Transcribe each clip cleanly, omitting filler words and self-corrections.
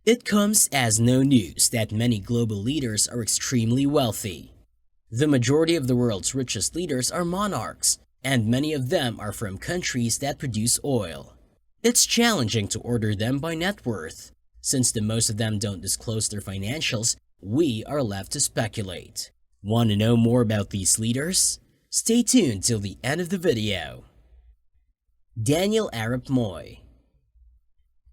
It comes as no news that many global leaders are extremely wealthy. The majority of the world's richest leaders are monarchs, and many of them are from countries that produce oil. It's challenging to order them by net worth. Since most of them don't disclose their financials, we are left to speculate. Want to know more about these leaders? Stay tuned till the end of the video. Daniel Arap Moi.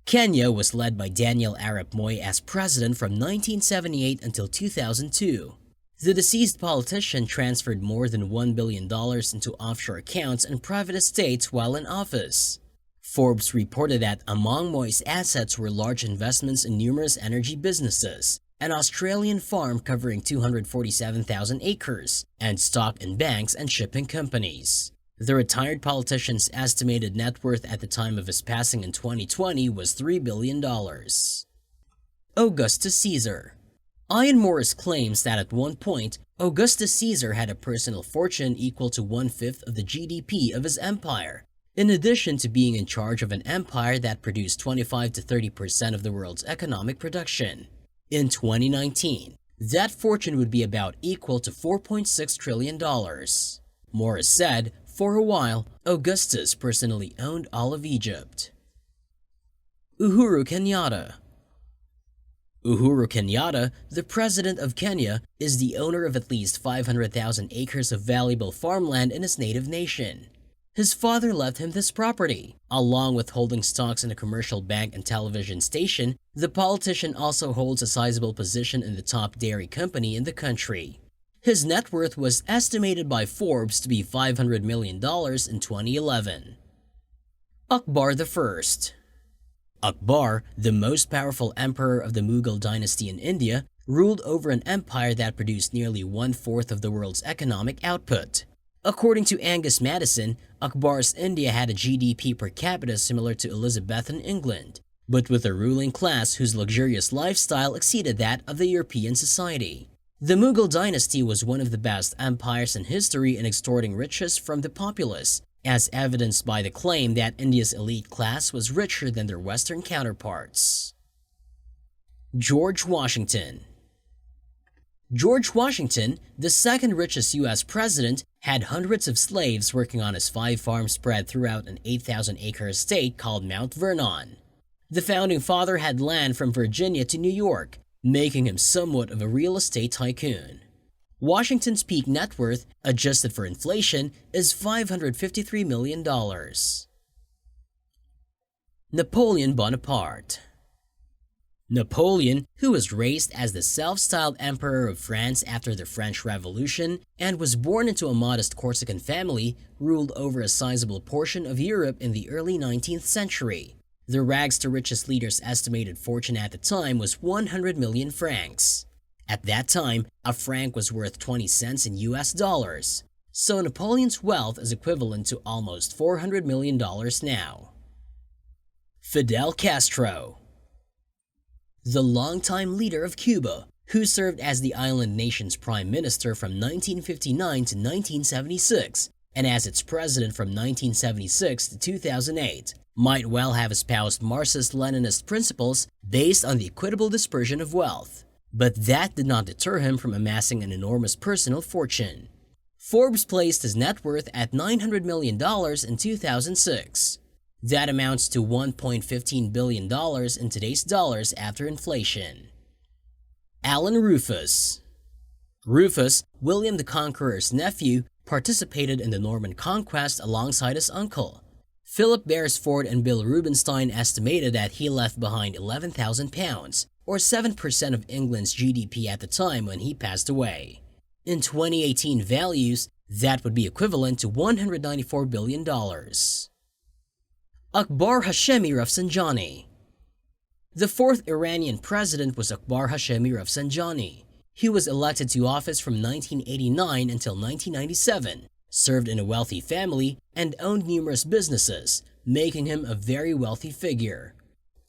Kenya was led by Daniel Arap Moi as president from 1978 until 2002. The deceased politician transferred more than $1 billion into offshore accounts and private estates while in office. Forbes reported that among Moi's assets were large investments in numerous energy businesses, an Australian farm covering 247,000 acres, and stock in banks and shipping companies. The retired politician's estimated net worth at the time of his passing in 2020 was $3 billion. Augustus Caesar. Ian Morris claims that at one point, Augustus Caesar had a personal fortune equal to 1/5 of the GDP of his empire, in addition to being in charge of an empire that produced 25 to 30% of the world's economic production. In 2019, that fortune would be about equal to $4.6 trillion. Morris said, for a while, Augustus personally owned all of Egypt. Uhuru Kenyatta. Uhuru Kenyatta, the president of Kenya, is the owner of at least 500,000 acres of valuable farmland in his native nation. His father left him this property. Along with holding stocks in a commercial bank and television station, the politician also holds a sizable position in the top dairy company in the country. His net worth was estimated by Forbes to be $500 million in 2011. Akbar I. Akbar, the most powerful emperor of the Mughal dynasty in India, ruled over an empire that produced nearly 1/4 of the world's economic output. According to Angus Madison, Akbar's India had a GDP per capita similar to Elizabethan England, but with a ruling class whose luxurious lifestyle exceeded that of the European society. The Mughal dynasty was one of the best empires in history in extorting riches from the populace, as evidenced by the claim that India's elite class was richer than their Western counterparts. George Washington. George Washington, the second richest U.S. president, had hundreds of slaves working on his 5 farms spread throughout an 8,000-acre estate called Mount Vernon. The founding father had land from Virginia to New York, making him somewhat of a real estate tycoon. Washington's peak net worth, adjusted for inflation, is $553 million. Napoleon Bonaparte. Napoleon, who was raised as the self-styled Emperor of France after the French Revolution and was born into a modest Corsican family, ruled over a sizable portion of Europe in the early 19th century. The rags-to-riches leader's estimated fortune at the time was 100 million francs. At that time, a franc was worth 20 cents in US dollars, so Napoleon's wealth is equivalent to almost $400 million now. Fidel Castro. The longtime leader of Cuba, who served as the island nation's prime minister from 1959 to 1976 and as its president from 1976 to 2008, might well have espoused Marxist-Leninist principles based on the equitable dispersion of wealth. But that did not deter him from amassing an enormous personal fortune. Forbes placed his net worth at $900 million in 2006. That amounts to $1.15 billion in today's dollars after inflation. Alan Rufus. Rufus, William the Conqueror's nephew, participated in the Norman conquest alongside his uncle. Philip Beresford and Bill Rubenstein estimated that he left behind £11,000, or 7% of England's GDP at the time when he passed away. In 2018 values, that would be equivalent to $194 billion. Akbar HashemiRafsanjani. The fourth Iranian president was Akbar HashemiRafsanjani. He was elected to office from 1989 until 1997, served in a wealthy family, and owned numerous businesses, making him a very wealthy figure.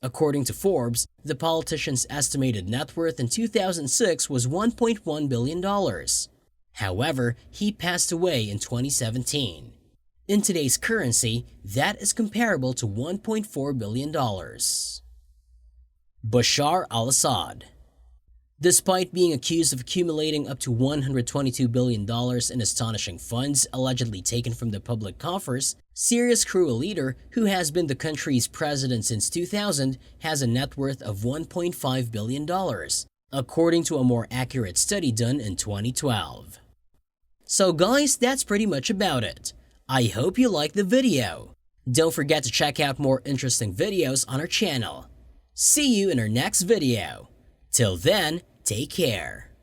According to Forbes, the politician's estimated net worth in 2006 was $1.1 billion. However, he passed away in 2017. In today's currency, that is comparable to $1.4 billion. Bashar al-Assad. Despite being accused of accumulating up to $122 billion in astonishing funds allegedly taken from the public coffers, Syria's cruel leader, who has been the country's president since 2000, has a net worth of $1.5 billion, according to a more accurate study done in 2012. So guys, that's pretty much about it. I hope you liked the video. Don't forget to check out more interesting videos on our channel. See you in our next video. Till then, take care.